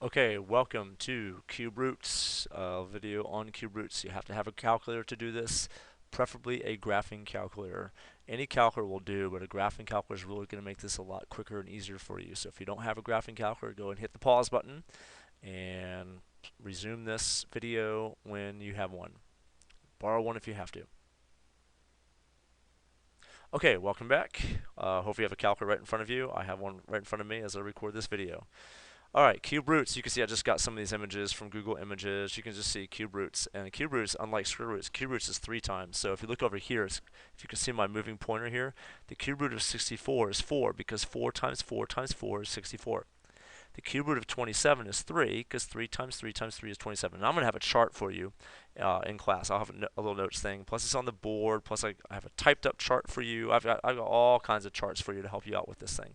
Okay, welcome to cuberoots, video on cuberoots. You have to have a calculator to do this, preferably a graphing calculator. Any calculator will do, but a graphing calculator is really going to make this a lot quicker and easier for you. So if you don't have a graphing calculator, go and hit the pause button and resume this video when you have one. Borrow one if you have to. Okay, welcome back. Hopefully you have a calculator right in front of you. I have one right in front of me as I record this video. Alright, cube roots. You can see I just got some of these images from Google Images. You can just see cube roots. And cube roots, unlike square roots, cube roots is 3 times. So if you look over here, if you can see my moving pointer here, the cube root of 64 is 4 because 4 times 4 times 4 is 64. The cube root of 27 is 3 because 3 times 3 times 3 is 27. And I'm going to have a chart for you in class. I'll have a little notes thing. Plus it's on the board. Plus I have a typed up chart for you. I've got all kinds of charts for you to help you out with this thing.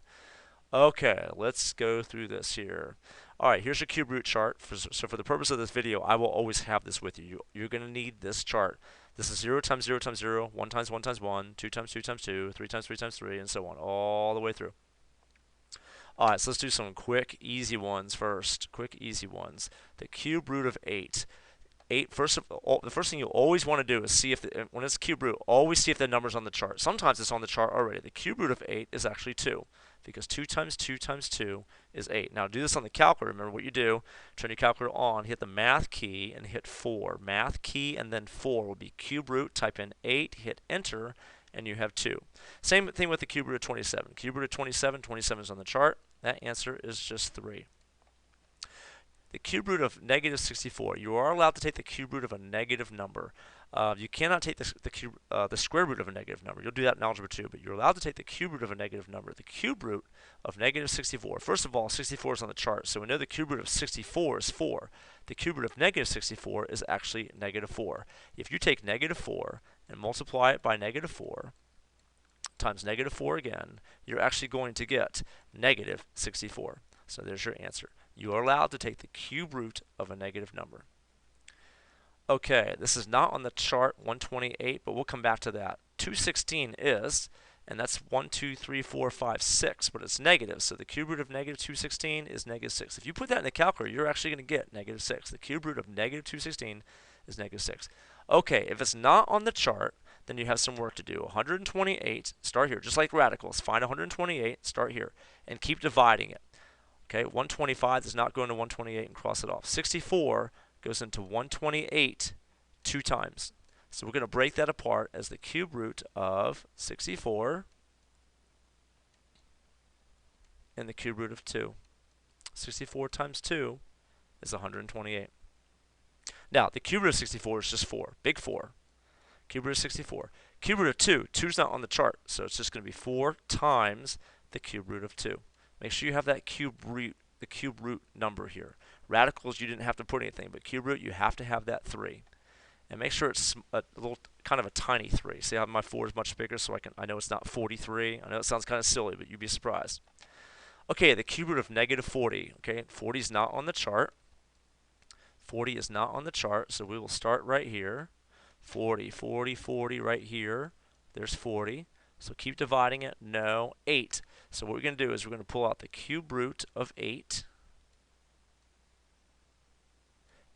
Okay, let's go through this here. Alright, here's your cube root chart. So for the purpose of this video, I will always have this with you. You're going to need this chart. This is 0 times 0 times 0, 1 times 1 times 1, 2 times 2 times 2, 3 times 3 times 3, and so on, all the way through. Alright, so let's do some quick, easy ones first. Quick, easy ones. The cube root of 8. The first thing you always want to do is see if, when it's cube root, always see if the number's on the chart. Sometimes it's on the chart already. The cube root of 8 is actually 2 because 2 times 2 times 2 is 8. Now do this on the calculator. Remember what you do. Turn your calculator on, hit the math key, and hit 4. Math key and then 4 will be cube root. Type in 8, hit enter, and you have 2. Same thing with the cube root of 27. Cube root of 27, 27 is on the chart. That answer is just 3. The cube root of negative 64. You are allowed to take the cube root of a negative number. You cannot take the square root of a negative number. You'll do that in Algebra 2, but you're allowed to take the cube root of a negative number. The cube root of negative 64. First of all, 64 is on the chart, so we know the cube root of 64 is 4. The cube root of negative 64 is actually negative 4. If you take negative 4 and multiply it by negative 4 times negative 4 again, you're actually going to get negative 64. So there's your answer. You are allowed to take the cube root of a negative number. Okay, this is not on the chart, 128, but we'll come back to that. 216 is, and that's 1, 2, 3, 4, 5, 6, but it's negative, so the cube root of negative 216 is negative 6. If you put that in the calculator, you're actually going to get negative 6. The cube root of negative 216 is negative 6. Okay, if it's not on the chart, then you have some work to do. 128, start here, just like radicals. Find 128, start here, and keep dividing it. Okay, 125 does not go into 128 and cross it off. 64 goes into 128 2 times. So we're going to break that apart as the cube root of 64 and the cube root of 2. 64 times 2 is 128. Now, the cube root of 64 is just 4, big 4. Cube root of 64. Cube root of 2, 2 is not on the chart, so it's just going to be 4 times the cube root of 2. Make sure you have that the cube root number here. Radicals, you didn't have to put anything, but cube root, you have to have that 3. And make sure it's a little, kind of a tiny 3. See how my 4 is much bigger, so I know it's not 43. I know it sounds kind of silly, but you'd be surprised. Okay, the cube root of negative 40. Okay, 40 is not on the chart. 40 is not on the chart, so we will start right here. 40, 40, 40 right here. There's 40. So keep dividing it. No. 8. So what we're going to do is we're going to pull out the cube root of 8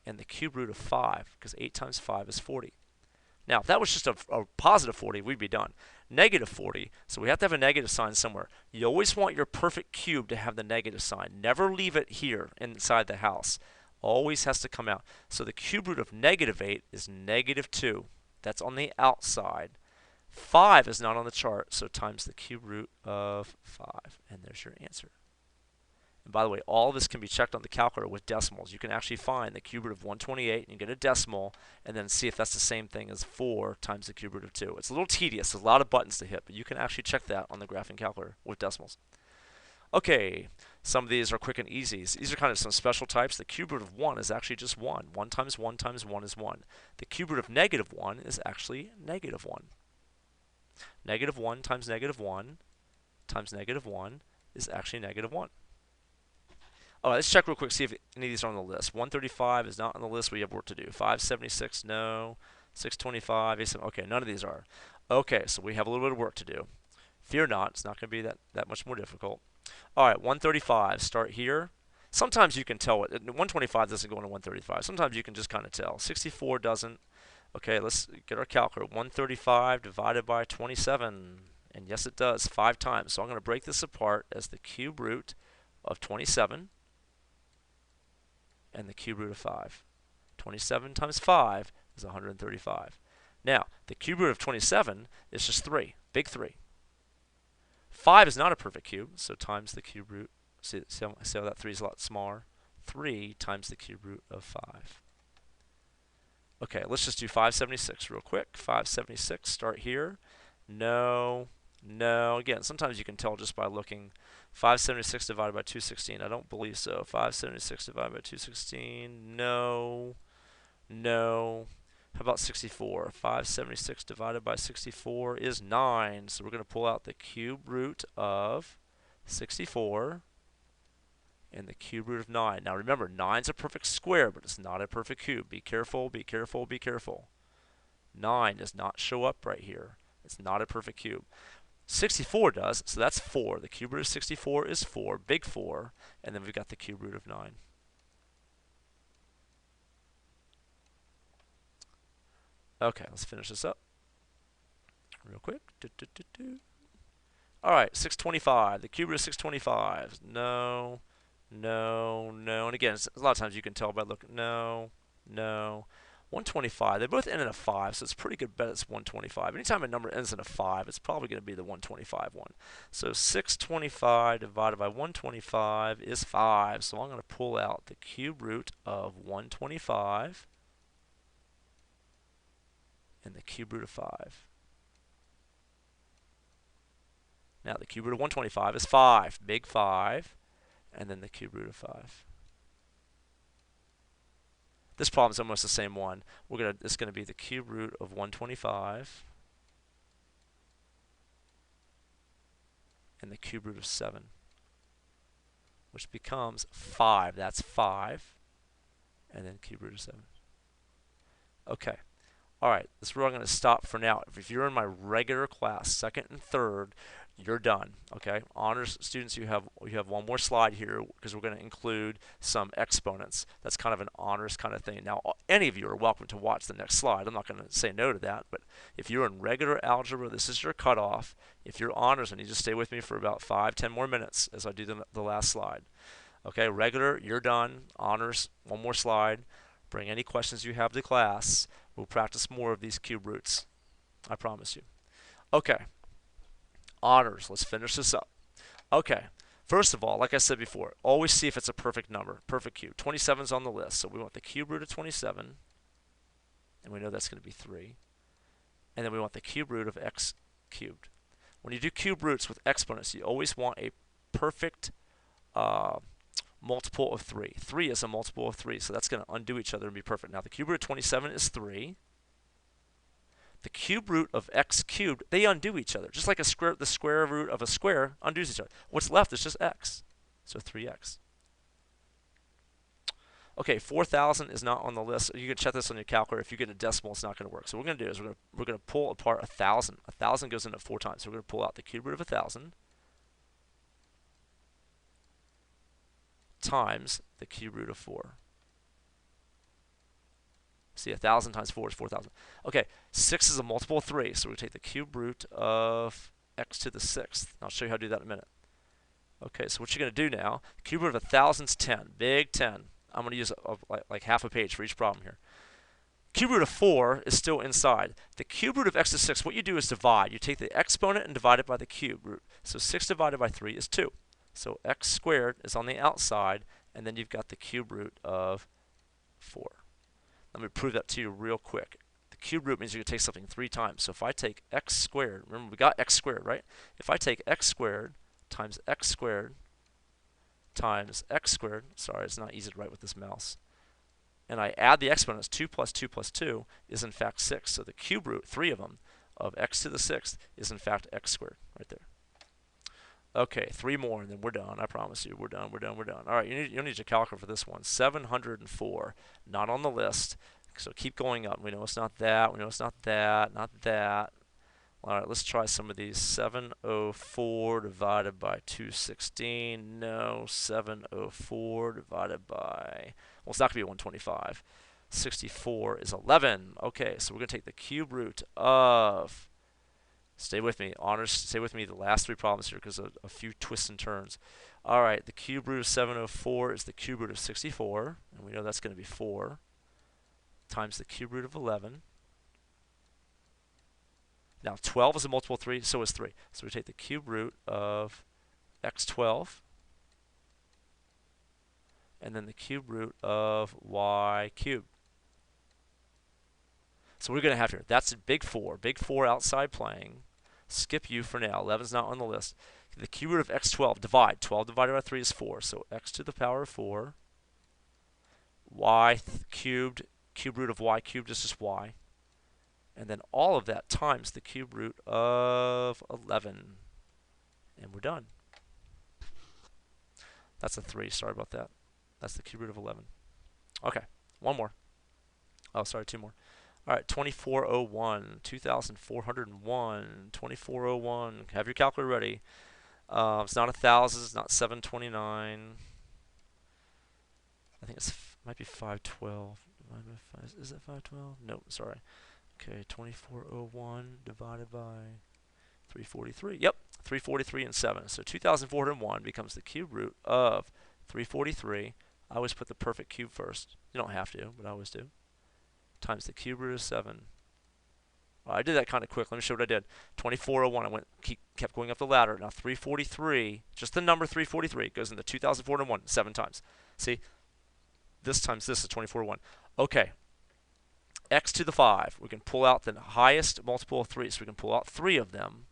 and the cube root of 5, because 8 times 5 is 40. Now, if that was just a positive 40, we'd be done. Negative 40, so we have to have a negative sign somewhere. You always want your perfect cube to have the negative sign. Never leave it here inside the house. Always has to come out. So the cube root of negative 8 is negative 2. That's on the outside. 5 is not on the chart, so times the cube root of 5. And there's your answer. And by the way, all of this can be checked on the calculator with decimals. You can actually find the cube root of 128 and get a decimal and then see if that's the same thing as 4 times the cube root of 2. It's a little tedious. There's a lot of buttons to hit, but you can actually check that on the graphing calculator with decimals. Okay, some of these are quick and easy. These are kind of some special types. The cube root of 1 is actually just 1. 1 times 1 times 1 is 1. The cube root of negative 1 is actually negative 1. Negative 1 times negative 1 times negative 1 is actually negative 1. Alright, let's check real quick, see if any of these are on the list. 135 is not on the list. We have work to do. 576, no. 625, 87, okay, none of these are. Okay, so we have a little bit of work to do. Fear not, it's not going to be that much more difficult. Alright, 135, start here. Sometimes you can tell it. 125 doesn't go into 135. Sometimes you can just kind of tell. 64 doesn't. Okay, let's get our calculator. 135 divided by 27. And yes, it does 5 times. So I'm going to break this apart as the cube root of 27 and the cube root of 5. 27 times 5 is 135. Now, the cube root of 27 is just 3, big 3. 5 is not a perfect cube, so times the cube root. See how that 3 is a lot smaller? 3 times the cube root of 5. Okay, let's just do 576 real quick. 576, start here. No, no. Again, sometimes you can tell just by looking. 576 divided by 216. I don't believe so. 576 divided by 216. No, no. How about 64? 576 divided by 64 is 9. So we're going to pull out the cube root of 64 and the cube root of 9. Now remember, 9 is a perfect square, but it's not a perfect cube. Be careful, be careful, be careful. 9 does not show up right here. It's not a perfect cube. 64 does, so that's 4. The cube root of 64 is 4, big 4, and then we've got the cube root of 9. Okay, let's finish this up real quick. All right, 625. The cube root of 625. No, no, no. And again, a lot of times you can tell by looking. No, no. 125. They both end in a 5, so it's pretty good bet it's 125. Anytime a number ends in a 5, it's probably going to be the 125 one. So 625 divided by 125 is 5. So I'm going to pull out the cube root of 125 and the cube root of 5. Now the cube root of 125 is 5, big 5, and then the cube root of 5. This problem is almost the same one. It's going to be the cube root of 125 and the cube root of 7, which becomes 5. That's 5, and then cube root of 7. Okay. All right, this is where I'm going to stop for now. If you're in my regular class, second and third, you're done. Okay, honors students, you have one more slide here because we're going to include some exponents. That's kind of an honors kind of thing. Now, any of you are welcome to watch the next slide. I'm not going to say no to that, but if you're in regular algebra, this is your cutoff. If you're honors, I need you to stay with me for about 5-10 more minutes as I do the last slide. Okay, regular, you're done. Honors, one more slide. Bring any questions you have to class. We'll practice more of these cube roots. I promise you. Okay. Honors. Let's finish this up. Okay. First of all, like I said before, always see if it's a perfect number, perfect cube. 27 is on the list, so we want the cube root of 27, and we know that's going to be 3. And then we want the cube root of x cubed. When you do cube roots with exponents, you always want a perfect multiple of 3. 3 is a multiple of 3, so that's going to undo each other and be perfect. Now, the cube root of 27 is 3. The cube root of x cubed, they undo each other. Just like the square root of a square undoes each other. What's left is just x, so 3x. Okay, 4,000 is not on the list. You can check this on your calculator. If you get a decimal, it's not going to work. So what we're going to do is we're going to pull apart 1,000. 1,000 goes into 4 times. So we're going to pull out the cube root of 1,000 times the cube root of 4. See, 1,000 times 4 is 4,000. Okay, 6 is a multiple of 3, so we take the cube root of x to the 6th. I'll show you how to do that in a minute. Okay, so what you're going to do now, the cube root of 1,000 is 10, big 10. I'm going to use like half a page for each problem here. Cube root of 4 is still inside. The cube root of x to 6, what you do is divide. You take the exponent and divide it by the cube root. So 6 divided by 3 is 2. So x squared is on the outside, and then you've got the cube root of 4. Let me prove that to you real quick. The cube root means you can take something 3 times. So if I take x squared, remember we got x squared, right? If I take x squared times x squared times x squared, sorry, it's not easy to write with this mouse, and I add the exponents, 2 plus 2 plus 2 is in fact 6. So the cube root, 3 of them, of x to the 6th is in fact x squared, right there. Okay, 3 more and then we're done. I promise you, we're done, we're done, we're done. All right, you'll need your calculator for this one. 704, not on the list. So keep going up. We know it's not that, we know it's not that, not that. All right, let's try some of these. 704 divided by 216. No. 704 divided by, well, it's not going to be 125. 64 is 11. Okay, so we're going to take the cube root of, stay with me, honors, stay with me the last three problems here because of a few twists and turns. All right, the cube root of 704 is the cube root of 64, and we know that's going to be 4, times the cube root of 11. Now, 12 is a multiple of 3, so is 3. So we take the cube root of x12, and then the cube root of y cubed. So we're going to have here, that's a big 4. Big 4 outside playing. Skip u for now. 11's not on the list. The cube root of x12, divide. 12 divided by 3 is 4. So x to the power of 4. Y cubed, cube root of y cubed is just y. And then all of that times the cube root of 11. And we're done. That's a 3. Sorry about that. That's the cube root of 11. Okay, one more. Oh, sorry, two more. All right, 2401, 2401, 2401. Have your calculator ready. It's not 1,000. It's not 729. I think it might be 512. Is it 512? No, sorry. Okay, 2401 divided by 343. Yep, 343 and 7. So 2401 becomes the cube root of 343. I always put the perfect cube first. You don't have to, but I always do. Times the cube root of 7. Well, I did that kind of quick. Let me show what I did. 2401. I kept going up the ladder. Now 343, just the number 343 goes into 2401 7 times. See, this times this is 2401. Okay, x to the 5. We can pull out the highest multiple of 3. So we can pull out 3 of them,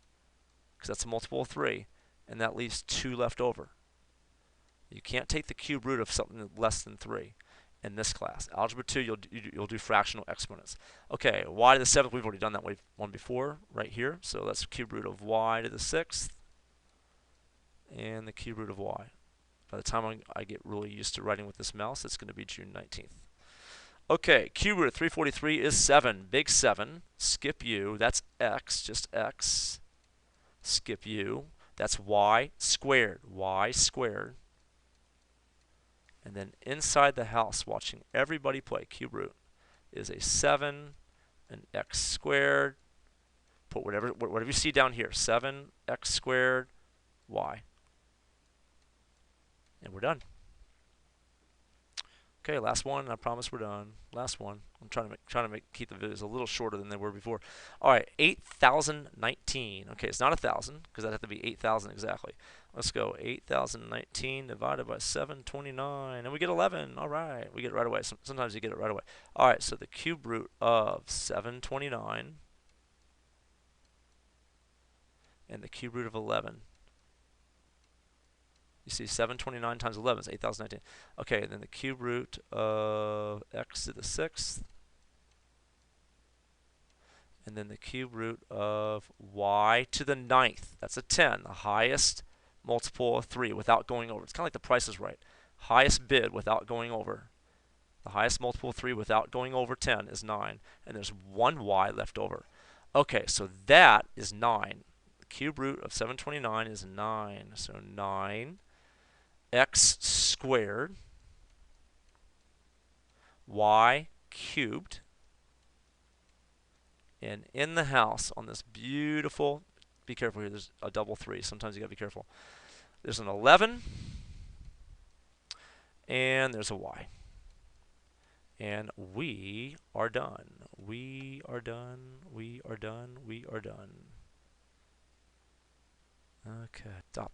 because that's a multiple of 3, and that leaves 2 left over. You can't take the cube root of something less than 3 in this class. Algebra 2, you'll do fractional exponents. Okay, y to the 7th, we've already done that one before, right here. So that's cube root of y to the 6th, and the cube root of y. By the time I get really used to writing with this mouse, it's going to be June 19th. Okay, cube root of 343 is 7. Big 7. Skip u. That's x, just x. Skip u. That's y squared. Y squared. And then inside the house, watching everybody play cube root, is a 7, an x squared. Put whatever you see down here. 7 x squared y. And we're done. Okay, last one. I promise we're done. Last one. I'm trying to keep the videos a little shorter than they were before. All right, 8,019. Okay, it's not 1,000 because that'd have to be 8,000 exactly. Let's go. 8,019 divided by 729, and we get 11. All right, we get it right away. Sometimes you get it right away. All right, so the cube root of 729 and the cube root of 11. You see 729 times 11 is 8,019. Okay, and then the cube root of x to the 6th. And then the cube root of y to the 9th. That's a 10, the highest multiple of 3 without going over. It's kind of like the Price is Right. Highest bid without going over. The highest multiple of 3 without going over 10 is 9. And there's one y left over. Okay, so that is 9. The cube root of 729 is 9. So 9 x squared y cubed, and in the house on this beautiful, be careful here, there's a double 3, sometimes you gotta be careful, there's an 11 and there's a y, and we are done. We are done. We are done. We are done. Okay, stop.